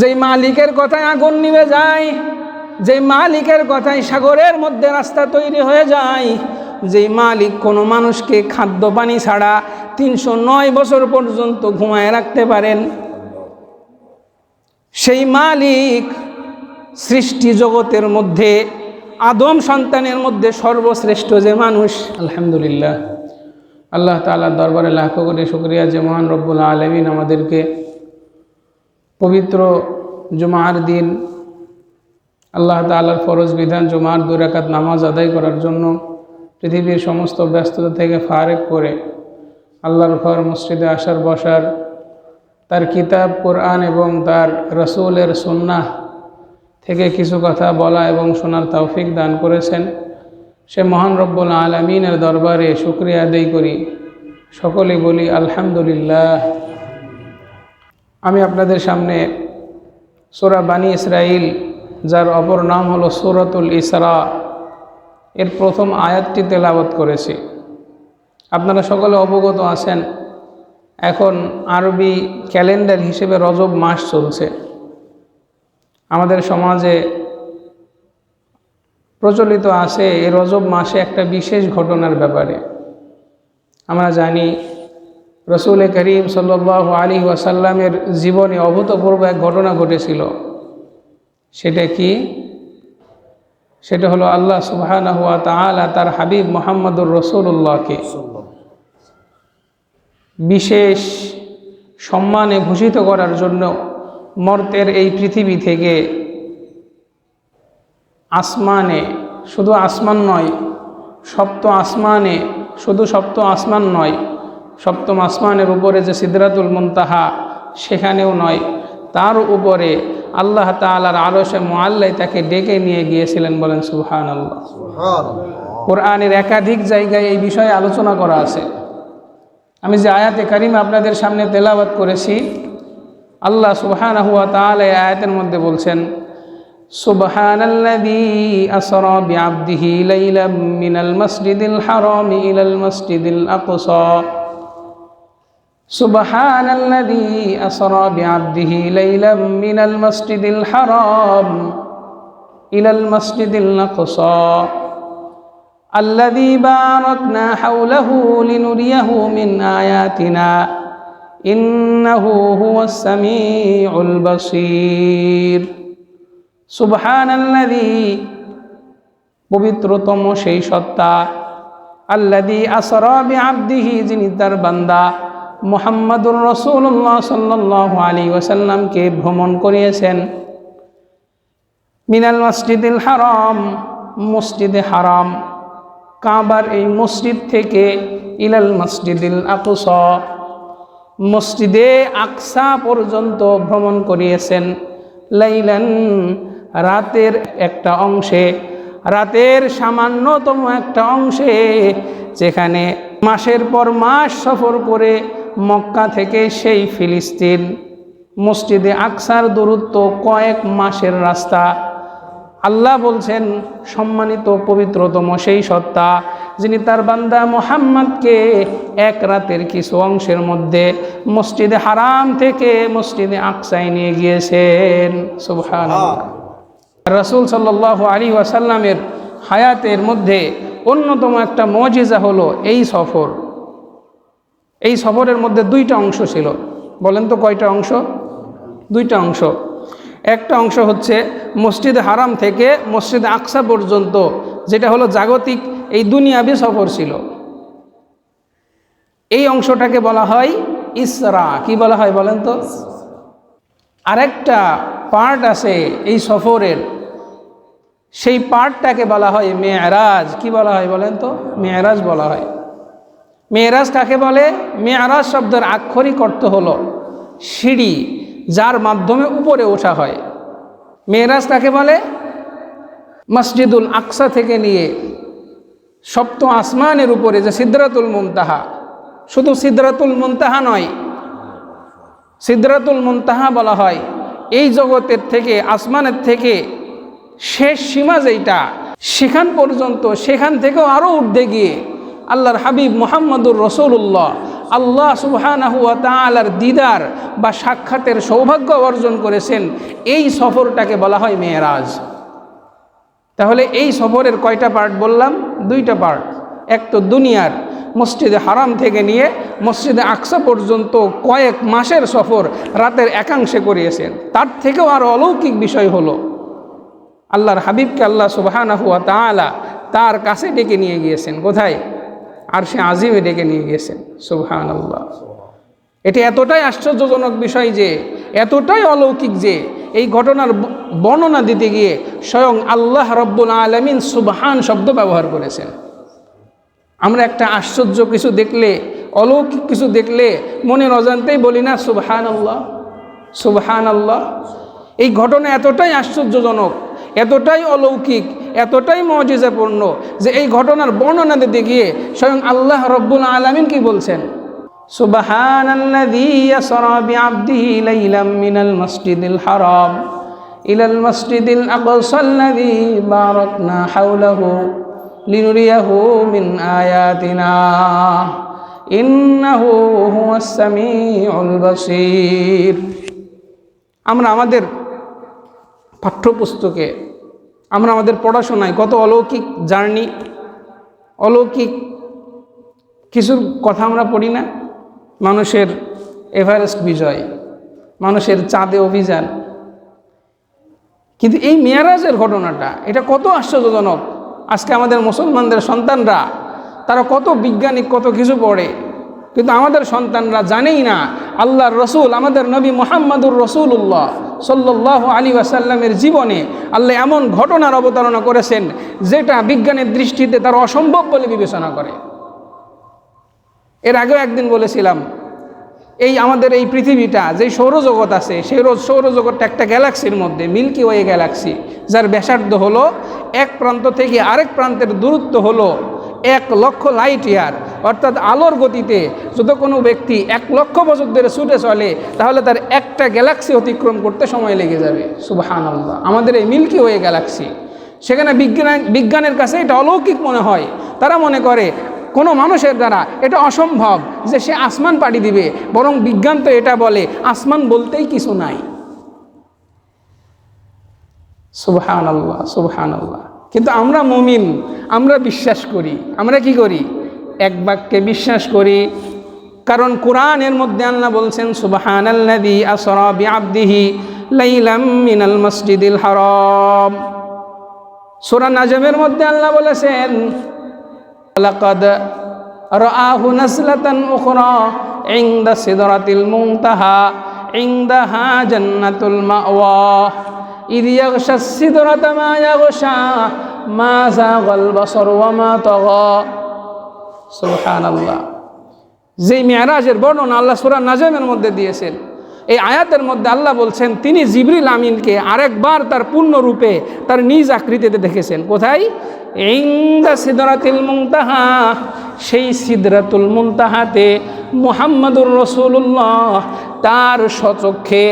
যেই মালিকের কথায় আগুন নিভে যায়, যেই মালিকের কথায় সাগরের মধ্যে রাস্তা তৈরি হয়ে যায়, যেই মালিক কোনো মানুষকে খাদ্য পানি ছাড়া 309 বছর পর্যন্ত ঘুমায় রাখতে পারেন, সেই মালিক সৃষ্টি জগতের মধ্যে আদম সন্তানের মধ্যে সর্বশ্রেষ্ঠ যে মানুষ। আলহামদুলিল্লাহ, আল্লাহ তাআলার দরবারে লাখো কোটি শুকরিয়া যে মহান রব্বুল আলামিন আমাদেরকে পবিত্র জুমার দিন আল্লাহ তাআলার ফরজ বিধান জুমার 2 রাকাত নামাজ আদায় করার জন্য পৃথিবীর সমস্ত ব্যস্ততা থেকে ফারেক করে আল্লাহর ঘর মসজিদে আসার বসার, তার কিতাব কোরআন এবং তার রাসূলের সুন্নাহ থেকে কিছু কথা বলা এবং শোনার তৌফিক দান করেছেন। সে মহান রব্বুল আলামিনের দরবারে শুকরিয়া আদায় করি। সকলে বলি আলহামদুলিল্লাহ। আমি আপনাদের সামনে সূরা বানী ইসরাইল, যার অপর নাম হলো সূরাতুল ইসরা, এর প্রথম আয়াতটি তেলাওয়াত করেছি। আপনারা সকলে অবগত আছেন, এখন আরবি ক্যালেন্ডার হিসেবে রজব মাস চলছে। আমাদের সমাজে প্রচলিত আছে এই রজব মাসে একটা বিশেষ ঘটনার ব্যাপারে। আমরা জানি রসুল করিম সাল্লাল্লাহু আলাইহি ওয়াসাল্লামের জীবনে অভূতপূর্ব এক ঘটনা ঘটেছিল। সেটা কি? সেটা হলো আল্লাহ সুবহানাহু ওয়া তাআলা তার হাবিব মুহাম্মদুর রাসূলুল্লাহকে বিশেষ সম্মানে ভূষিত করার জন্য মর্তের এই পৃথিবী থেকে আসমানে, শুধু আসমান নয়, সপ্ত আসমানে, শুধু সপ্ত আসমান নয়, সপ্তম আসমানের উপরে যে সিদরাতুল মুনতাহা সেখানেও নয়, তার উপরে আল্লাহ তাআলার আরশে মুআল্লায় তাকে ডেকে নিয়ে গিয়েছিলেন। বলেন সুবহানাল্লাহ। কোরআনের একাধিক জায়গায় এই বিষয়ে আলোচনা করা আছে। আমি যে আয়াতে কারিমা আপনাদের সামনে তেলাওয়াত করেছি, আল্লাহ সুবহানাহু ওয়া তাআলা এই আয়াতের মধ্যে বলছেন, সুবহানাল্লাযী আসরা বিআবদিহি লাইলাম মিনাল মাসজিদিল হারামি ইলাল মাসজিদিল আকসা। সুবহানাল্লাযী আসরা বিআবদিহি লাইলাম মিনাল মাসজিদিল হারাম ইলাল মাসজিদিল আকসা আল্লাযী বারাকনা হাওলাহু লিনুরিয়াহু মিন আয়াতিনা ইন্নাহু হুয়াস সামিউল বাসীর। সুবহানাল্লাযী, পবিত্রতম সেই সত্তা, আল্লাযী আসরা বিআবদিহি, যিনি তার বান্দা মুহাম্মাদুর রাসূলুল্লাহ সাল্লাল্লাহু আলাইহি ওয়াসাল্লামকে ভ্রমণ করিয়েছেন, মিনাল মাসজিদিল হারাম, মসজিদে হারাম, কাবার এই মসজিদ থেকে, ইলাল মাসজিদিল আকসা, মসজিদে আকসা পর্যন্ত ভ্রমণ করিয়েছেন। লাইলান, রাতের একটা অংশে, রাতের সামান্যতম একটা অংশে, যেখানে মাসের পর মাস সফর করে মক্কা থেকে সেই ফিলিস্তিন মসজিদে আকসার দূরত্ব কয়েক মাসের রাস্তা। আল্লাহ বলছেন, সম্মানিত পবিত্রতম সেই সত্তা, যিনি তার বান্দা মুহাম্মদকে এক রাতের কিছু অংশের মধ্যে মসজিদে হারাম থেকে মসজিদে আকসায় নিয়ে গিয়েছেন। সুবহানাল্লাহ। রাসূল সাল্লাল্লাহু আলাইহি ওয়াসাল্লামের হায়াতের মধ্যে অন্যতম একটা মুজিজা হলো এই সফর। এই সফরের মধ্যে 2টা অংশ ছিল। বলেন তো কয়টা অংশ? 2টা অংশ। একটা অংশ হচ্ছে মসজিদে হারাম থেকে মসজিদে আকসা পর্যন্ত, যেটা হলো জাগতিক এই দুনিয়াবি সফর ছিল। এই অংশটাকে বলা হয় ইসরা। কি বলা হয় বলেন তো? আরেকটা পার্ট আছে এই সফরের, সেই পার্টটাকে বলা হয় মেরাজ। কি বলা হয় বলেন তো? মেরাজ বলা হয়। মেরাজ কাকে বলে? মেরাজ শব্দের আক্ষরিক অর্থ হলো সিঁড়ি, যার মাধ্যমে উপরে ওঠা হয়। মেরাজ কাকে বলে? মসজিদুল আকসা থেকে নিয়ে সপ্ত আসমানের উপরে যে সিদরাতুল মুনতাহা, শুধু সিদরাতুল মুনতাহা নয়, সিদরাতুল মুনতাহা বলা হয় এই জগতের থেকে, আসমানের থেকে শেষ সীমা যেটা, সেখান পর্যন্ত, সেখান থেকেও আরও ঊর্ধ্বে গিয়ে আল্লাহর হাবিব মুহাম্মদুর রাসূলুল্লাহ আল্লাহ সুবহানাহু ওয়া তাআলার দিদার বা সাক্ষাতের সৌভাগ্য অর্জন করেছেন, এই সফরটাকে বলা হয় মেরাজ। তাহলে এই সফরের কয়টা পার্ট বললাম? দুইটা পার্ট। এক তো দুনিয়ার মসজিদে হারাম থেকে নিয়ে মসজিদে আকসা পর্যন্ত কয়েক মাসের সফর রাতের একাংশে করিয়েছেন। তার থেকেও আরও অলৌকিক বিষয় হলো আল্লাহর হাবিবকে আল্লাহ সুবহানাহু ওয়া তাআলা তার কাছে ডেকে নিয়ে গিয়েছেন। কোথায়? আরশে আজিমে ডেকে নিয়ে গিয়েছেন। সুবহানাল্লাহ। এটি এতটাই আশ্চর্যজনক বিষয় যে, এতটাই অলৌকিক যে, এই ঘটনার বর্ণনা দিতে গিয়ে স্বয়ং আল্লাহ রব্বুল আলামিন সুবহান শব্দ ব্যবহার করেছেন। আমরা একটা আশ্চর্য কিছু দেখলে, অলৌকিক কিছু দেখলে মনের অজান্তেই বলি না সুবহানাল্লাহ, সুবহানাল্লাহ। এই ঘটনা এতটাই আশ্চর্যজনক, এতটাই অলৌকিক, এতটাই মুজিজাপূর্ণ যে এই ঘটনার বর্ণনা দিতে গিয়ে স্বয়ং আল্লাহ রব্বুল আলামিন কি বলছেন? সুবহানাল্লাযী ইয়াসরা বিআবদিহি লাইলাম মিনাল মাসজিদিল হারাম ইলাল মাসজিদিল আকসাল্লাযী বারাকনা হাওলাহু লিনুরিয়াহু মিন আয়াতিনা ইন্নাহু হুয়াস সামিউল বাসীর। আমরা আমাদের পাঠ্যপুস্তকে, আমরা আমাদের পড়াশোনায় কত অলৌকিক জার্নি, অলৌকিক কিছুর কথা আমরা পড়ি না? মানুষের এভারেস্ট বিজয়, মানুষের চাঁদে অভিযান। কিন্তু এই মেরাজের ঘটনাটা, এটা কত আশ্চর্যজনক। আজকে আমাদের মুসলমানদের সন্তানরা তারা কত বৈজ্ঞানিক কত কিছু পড়ে, কিন্তু আমাদের সন্তানরা জানেই না আল্লাহর রসুল, আমাদের নবী মুহাম্মদুর রাসূলুল্লাহ সাল্লাল্লাহু আলাইহি ওয়াসাল্লামের জীবনে আল্লাহ এমন ঘটনার অবতারণা করেছেন যেটা বিজ্ঞানের দৃষ্টিতে তারা অসম্ভব বলে বিবেচনা করে। এর আগেও একদিন বলেছিলাম, এই আমাদের এই পৃথিবীটা যে সৌরজগৎ আছে, সেই সৌরজগৎটা একটা গ্যালাক্সির মধ্যে, মিল্কি ওয়ে গ্যালাক্সি, যার ব্যাসার্ধ হলো এক প্রান্ত থেকে আরেক প্রান্তের দূরত্ব হলো 1,00,000 লাইট ইয়ার, অর্থাৎ আলোর গতিতে যদি কোনো ব্যক্তি 1,00,000 বছর ধরে ছুটে চলে তাহলে তার একটা গ্যালাক্সি অতিক্রম করতে সময় লেগে যাবে। সুবহানাল্লাহ। আমাদের এই মিল্কি ওয়ে গ্যালাক্সি, সেখানে বিজ্ঞানের কাছে এটা অলৌকিক মনে হয়। তারা মনে করে কোনো মানুষের দ্বারা এটা অসম্ভব যে সে আসমান পাড়ি দিবে, বরং বিজ্ঞান তো এটা বলে আসমান বলতেই কিছু নাই। সুবহানাল্লাহ, সুবহানাল্লাহ। কিন্তু আমরা মুমিন, আমরা বিশ্বাস করি। আমরা কি করি? এক বাক্যে বিশ্বাস করি। কারণ কোরআনের মধ্যে আল্লাহ বলছেন সুবহানাল্লাযী আসরা বিআবদিহি লাইলাম মিনাল মাসজিদিল হারাম। সূরা নাজমের মধ্যে আল্লাহ বলেছেন লাকাদ রাআহু নাসলাতান উখরা ইনদা সিদরাতিল মুনতাহা ইনদাহা জান্নাতুল মাওয়া ইয ইয়াগশাস সিদরাতা মা ইয়াগশা মা যাগাল বাসার ওয়া মা তাগা। সুবহানাল্লাহ। যেই মেরাজের বর্ণনা আল্লাহ সূরা নাজমের মধ্যে দিয়েছেন, এই আয়াতের মধ্যে আল্লাহ বলছেন তিনি জিবরিল আমিনকে আরেকবার তার পূর্ণ রূপে তার নিজ আকৃতিতে দেখেছেন। কোথায়? ইনদা সিদরাতিল মুনতাহা, সেই সিদরাতুল মুনতাহাতে মুহাম্মদুর রাসূলুল্লাহ তার স্বচক্ষে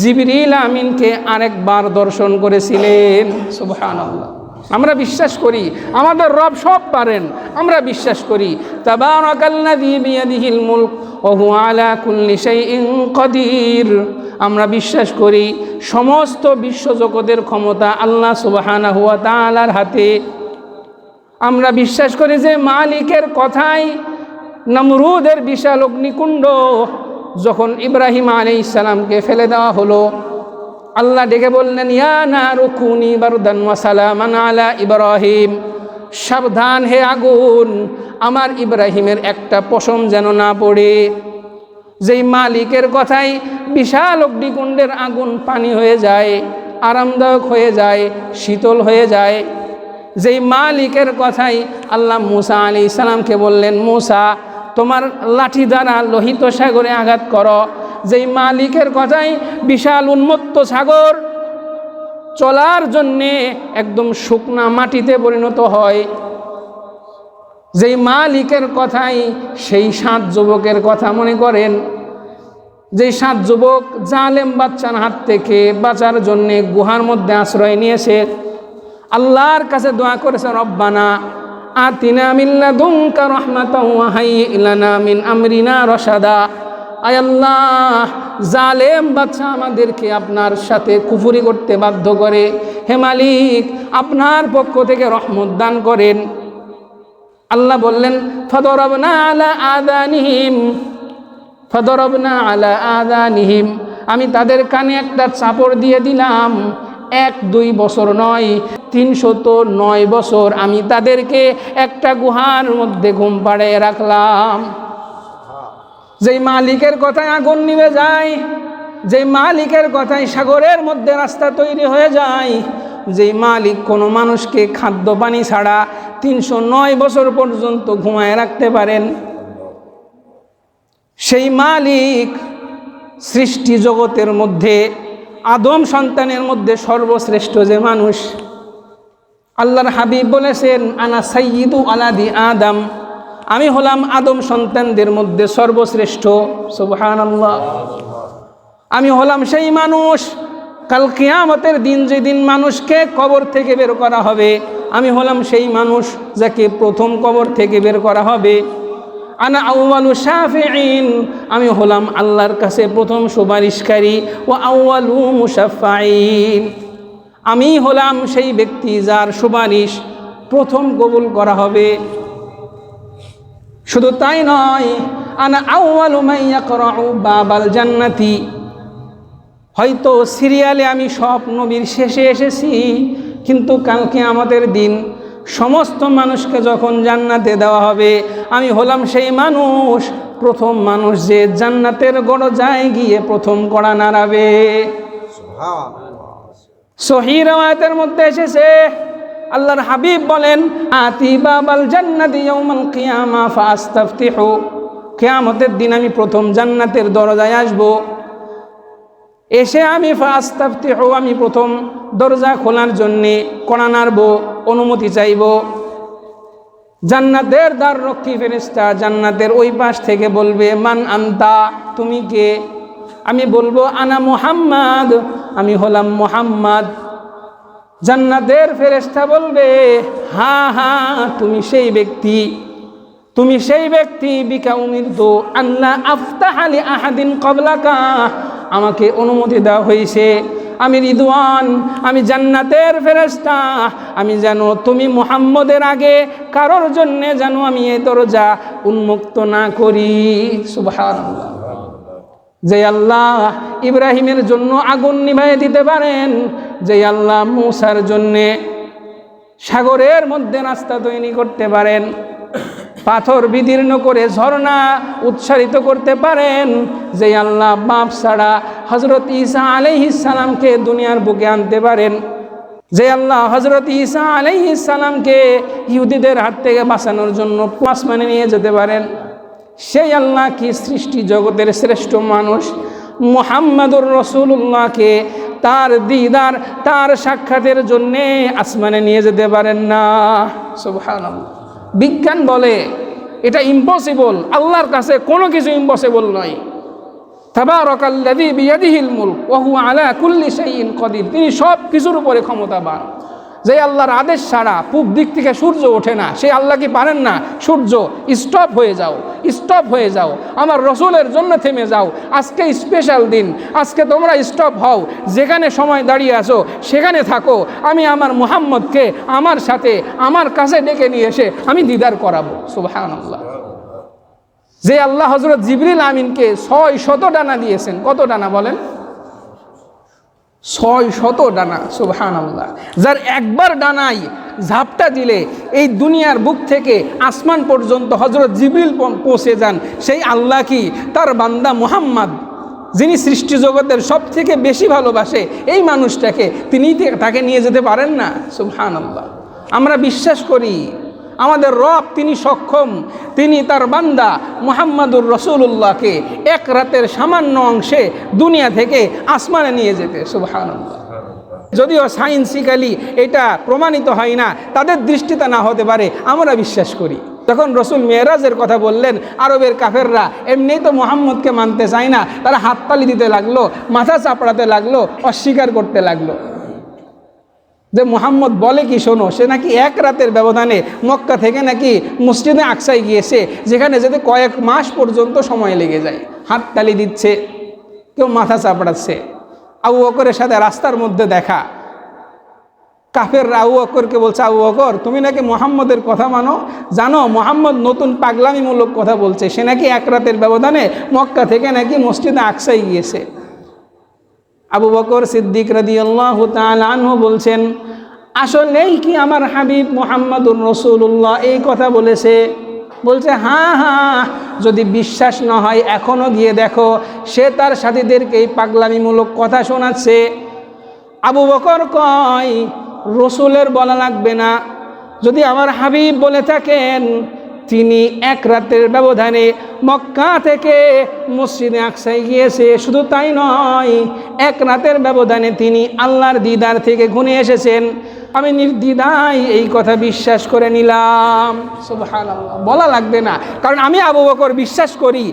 জিবরিল আমিনকে আরেকবার দর্শন করেছিলেন। সুবহানাল্লাহ। আমরা বিশ্বাস করি আমাদের রব সব পারেন। আমরা বিশ্বাস করি তাবারাকাল্লাযী বিয়াদিহিল মুলক ওয়া হুয়া আলা কুল্লি শাইইন কাদির। আমরা বিশ্বাস করি সমস্ত বিশ্বজগতের ক্ষমতা আল্লাহ সুবহানাহু ওয়া তাআলার হাতে। আমরা বিশ্বাস করি যে মালিকের কথাই নমরুদের বিশাল অগ্নিকুণ্ড যখন ইব্রাহিম আলাইহিস সালামকে ফেলে দেওয়া হলো, আল্লাহ ডেকে বললেন ইয়া নারু কুনি বারদান ওয়া সালামান আলা ইব্রাহিম, সাবধান হে আগুন, আমার ইব্রাহিমের একটা পশম যেন না পড়ে। যেই মালিকের কথাই বিশাল অগ্নিকুণ্ডের আগুন পানি হয়ে যায়, আরামদায়ক হয়ে যায়, শীতল হয়ে যায়। যেই মালিকের কথাই আল্লাহ মুসা আলাইহিস সালামকে বললেন মুসা তোমার লাঠি দ্বারা লোহিত সাগরে আঘাত করো। যেই মালিকের কথাই বিশাল উন্মত্ত সাগর চলার জন্যে একদম শুকনা মাটিতে পরিণত হয়। যেই মালিকের কথাই সেই 7 যুবকের কথা মনে করেন, যেই 7 যুবক জালেম বাচ্চার হাত থেকে বাঁচার জন্যে গুহার মধ্যে আশ্রয় নিয়েছে, আল্লাহর কাছে দোয়া করেছে রব্বানা আতিনা মিন লাদুনকা রাহমাতাও ওয়া হাইয়্ লানা মিন আমরিনা রাশাদা। আয় আল্লাহ, জালেম বাদশা আমাদেরকে আপনার সাথে কুফরি করতে বাধ্য করে, হে মালিক আপনার পক্ষ থেকে রহমত দান করেন। আল্লাহ বললেন ফাদরাবনা আলা আযানিহিম, আমি তাদের কানে একটা চাপড় দিয়ে দিলাম। 1-2 বছর নয়, 309 বছর আমি তাদেরকে একটা গুহার মধ্যে ঘুম পাড়িয়ে রাখলাম। যেই মালিকের কথায় আগুন নিভে যায়, যেই মালিকের কথায় সাগরের মধ্যে রাস্তা তৈরি হয়ে যায়, যেই মালিক কোনো মানুষকে খাদ্য পানি ছাড়া 309 বছর পর্যন্ত ঘুমায় রাখতে পারেন, সেই মালিক সৃষ্টি জগতের মধ্যে আদম সন্তানের মধ্যে সর্বশ্রেষ্ঠ যে মানুষ, আল্লাহর হাবিব বলেছেন আনা সাইয়্যিদু আলাদি আদম, আমি হলাম আদম সন্তানদের মধ্যে সর্বশ্রেষ্ঠ। সুবহানাল্লাহ। আমি হলাম সেই মানুষ, কাল কিয়ামতের দিন যেদিন মানুষকে কবর থেকে বের করা হবে, আমি হলাম সেই মানুষ যাকে প্রথম কবর থেকে বের করা হবে। আনা আউয়ালু শাফিঈন, আমি হলাম আল্লাহর কাছে প্রথম সুপারিশকারী। ও আউয়ালু মুশাফফাঈন, আমি হলাম সেই ব্যক্তি যার সুপারিশ প্রথম কবুল করা হবে। শুধু তাই নয়, আনা আউয়ালু মান ইয়াকরাউ বাবাল জান্নাতি, হয়তো সিরিয়ালে আমি সব নবীর শেষে এসেছি, কিন্তু কালকে আমাদের দিন সমস্ত মানুষকে যখন জান্নাতে দেওয়া হবে, আমি হলাম সেই মানুষ, প্রথম মানুষ যে জান্নাতের দরজায় গিয়ে প্রথম কড়া নাড়াবে। সহিহ riwayat-এর মধ্যে এসেছে, আল্লাহর হাবিব বলেন আতি বাবাল জান্নাতি ইয়াউমাল কিয়ামা ফাস্তাফতিহু, কিয়ামতের দিন আমি প্রথম জান্নাতের দরজায় আসব, এসে আমি ফাস্তাফতিহু, আমি প্রথম দরজা খোলার জন্যে কড়া নাড়ব, অনুমতি চাইব। জান্নাতের দ্বাররক্ষী ফেরেশতা জান্নাতের ওই পাশ থেকে বলবে মান আনতা, তুমি কে? আমি বলবো আনা মুহাম্মদ, আমি হলাম মুহাম্মদ। জান্নাতের ফেরেশতা বলবে হ্যাঁ হ্যাঁ, তুমি সেই ব্যক্তি, তুমি সেই ব্যক্তি। বিকা উমিরতু আল্লাহ আফতাহা লি আহাদিন ক্বাবলাকা, আমাকে অনুমতি দেওয়া হয়েছে, আমি রিদওয়ান, আমি জান্নাতের ফেরেশতা, আমি যেন তুমি মুহাম্মদের আগে কারোর জন্য যেন আমি এই দরজা উন্মুক্ত না করি। সুবহানাল্লাহ। যে আল্লাহ ইব্রাহিমের জন্য আগুন নিভাইয়ে দিতে পারেন, যে আল্লাহ মূসার জন্যে সাগরের মধ্যে রাস্তা তৈরি করতে পারেন, পাথর বিদীর্ণ করে ঝর্ণা উচ্ছারিত করতে পারেন, যে আল্লাহ বাপ ছাড়া হযরত ঈসা আলাইহিস সালামকে দুনিয়ার বুকে আনতে পারেন, যে আল্লাহ হযরত ঈসা আলাইহিস সালামকে ইহুদিদের হাত থেকে বাঁচানোর জন্য আসমানে নিয়ে যেতে পারেন, সেই আল্লাহ কি সৃষ্টি জগতের শ্রেষ্ঠ মানুষ মুহাম্মাদুর রাসূলুল্লাহকে তার দিদার, তার সাক্ষাতের জন্যে আসমানে নিয়ে যেতে পারেন না? সুবহানাল্লাহ। বিজ্ঞান বলে এটা ইম্পসিবল, আল্লাহর কাছে কোনো কিছু ইম্পসিবল নয়। তাবারাকাল্লাযী বিয়াদিহিল মুলক ওয়া হুয়া আলা কুল্লি শাইইন কাদির, তিনি সব কিছুর উপরে ক্ষমতাবান। যে আল্লাহর আদেশ ছাড়া পূব দিক থেকে সূর্য ওঠে না, সেই আল্লাহ কি পারেন না? সূর্য স্টপ হয়ে যাও, স্টপ হয়ে যাও, আমার রসুলের জন্য থেমে যাও, আজকে স্পেশাল দিন, আজকে তোমরা স্টপ হও, যেখানে সময় দাঁড়িয়ে আছো সেখানে থাকো, আমি আমার মুহাম্মদকে আমার সাথে আমার কাছে ডেকে নিয়ে এসে আমি দিদার করাবো। সুবহানাল্লাহ। যে আল্লাহ হযরত জিবরিল আমিনকে 600 ডানা দিয়েছেন, কত ডানা বলেন? 600 ডানা। সুবহানাল্লাহ। যার একবার ডানায় ঝাপটা দিলে এই দুনিয়ার বুক থেকে আসমান পর্যন্ত হযরত জিবরিল পৌঁছে যান, সেই আল্লাহ কি তার বান্দা মুহাম্মদ, যিনি সৃষ্টি জগতের সব থেকে বেশি ভালোবাসে এই মানুষটাকে, তিনি তাকে নিয়ে যেতে পারেন না? সুবহানাল্লাহ। আমরা বিশ্বাস করি আমাদের রব তিনি সক্ষম, তিনি তার বান্দা মুহাম্মাদুর রাসূলুল্লাহকে এক রাতের সামান্য অংশে দুনিয়া থেকে আসমানে নিয়ে যেতে। সুবহানাল্লাহ। যদিও সায়েন্সিক্যালি এটা প্রমাণিত হয় না, তাদের দৃষ্টিতে না হতে পারে, আমরা বিশ্বাস করি। যখন রসুল মেরাজের কথা বললেন, আরবের কাফেররা এমনিই তো মুহাম্মদকে মানতে চায় না, তারা হাততালি দিতে লাগলো, মাথা চাপড়াতে লাগলো, অস্বীকার করতে লাগলো। যে মুহাম্মদ বলে কি শোনো, সে নাকি এক রাতের ব্যবধানে মক্কা থেকে নাকি মসজিদে আকসায় গিয়েছে, যেখানে যেতে কয়েক মাস পর্যন্ত সময় লেগে যায়। হাততালি দিচ্ছে, কেউ মাথা চাপড়াচ্ছে। আবু বকরের সাথে রাস্তার মধ্যে দেখা, কাফেররা আবু বকরকে বলছে, আবু বকর তুমি নাকি মুহাম্মদের কথা মানো, জানো মুহাম্মদ নতুন পাগলামিমূলক কথা বলছে, সে নাকি এক রাতের ব্যবধানে মক্কা থেকে নাকি মসজিদে আকসায় গিয়েছে। আবু বকর সিদ্দিক রাদিয়াল্লাহু তাআলা আনহু বলছেন, আসলেই কি আমার হাবিব মুহাম্মাদুর রাসূলুল্লাহ এই কথা বলেছে? বলছে, হ্যাঁ হ্যাঁ, যদি বিশ্বাস না হয় এখনো গিয়ে দেখো, সে তার সাথীদেরকে এই পাগলামিমূলক কথা শোনাচ্ছে। আবু বকর কয়, রসুলের বলা লাগবে না, যদি আমার হাবিব বলে থাকেন তিনি এক রাতের ব্যবধানে মক্কা থেকে মসজিদে আকসায় গিয়েছে, শুধু তাই নয়, এক রাতের ব্যবধানে তিনি আল্লাহর দিদার থেকে ঘুরে এসেছেন, আমি নির্দ্বিধায় এই কথা বিশ্বাস করে নিলাম। সুবহানাল্লাহ, বলা লাগবে না, কারণ আমি আবু বকর বিশ্বাস করি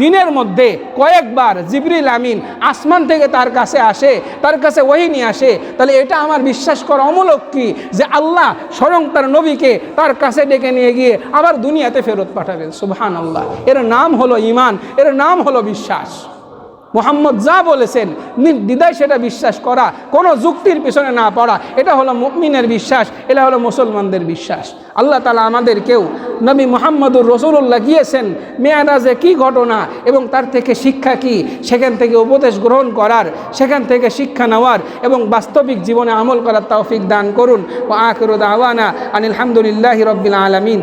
দিনের মধ্যে কয়েকবার জিবরিল আমিন আসমান থেকে তার কাছে আসে, তার কাছে ওহী নিয়ে আসে। তাহলে এটা আমার বিশ্বাস করা অমূলক কি যে আল্লাহ স্বয়ং তার নবীকে তার কাছে ডেকে নিয়ে গিয়ে আবার দুনিয়াতে ফেরত পাঠাবেন। সুবহানাল্লাহ, এর নাম হলো ঈমান, এর নাম হলো বিশ্বাস। মুহাম্মদ যা বলেছেন নির্দ্বিধায় সেটা বিশ্বাস করা, কোনো যুক্তির পিছনে না পড়া, এটা হলো মুমিনের বিশ্বাস, এটা হলো মুসলমানদের বিশ্বাস। আল্লাহ তাআলা আমাদেরকেও নবী মুহাম্মদুর রাসূলুল্লাহ গিয়েছেন মেয়ারাজে কি ঘটনা এবং তার থেকে শিক্ষা কি, সেখান থেকে উপদেশ গ্রহণ করার, সেখান থেকে শিক্ষা নেওয়ার এবং বাস্তবিক জীবনে আমল করার তৌফিক দান করুন। ওয়া আখিরু দাওয়ানা আনিল হামদুলিল্লাহি রাব্বিল আলামিন।